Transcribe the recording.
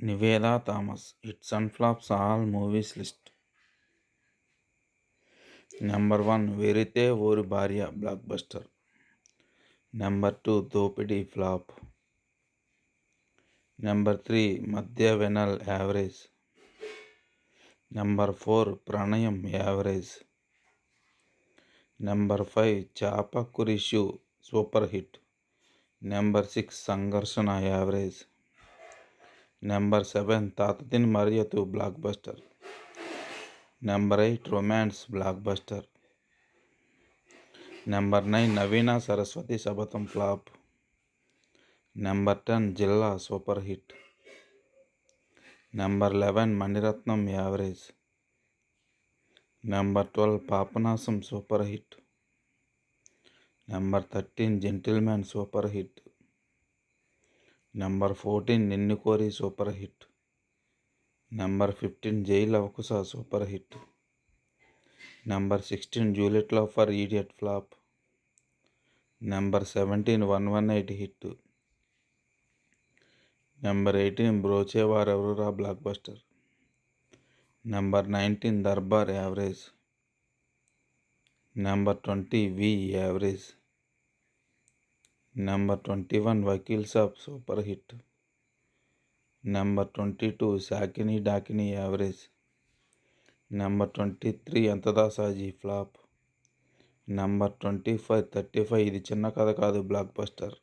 Nivetha Thomas hits and flops all movies list. Number 1 Veruthe Oru Bharya block buster. Number 2 దోపిడీ flop. Number 3 మధ్య వెనల్ average. Number 4 ప్రణయం average. Number 5 చాప కురిషు super hit. Number 6 Sangharshana average. Number 7 తాతదిన్ మరియతు blockbuster. Number 8 Romance blockbuster. Number 9 Naveena Saraswathi Sabatham flop. Number 10 Jilla super hit. Number 11 Maniratnam average. Number 12 Papanasam super hit. Number 13 Gentleman super hit. Number 14 Ninnu Kori super hit. Number 15 జైల్ అవకుశ super hit. Number 16 Juliet love for idiot flop. Number 17 118 hit. Number 18 Brochevarevarura blockbuster. Number 19 Darbar average. Number 20 V average. Number 21 Vakeel Saab super hit. Number 22 Saakini Daakini average. Number 23 ఎంతదా సాజీ flop. Number 25 35 ఇది చిన్న కథ కాదు block buster.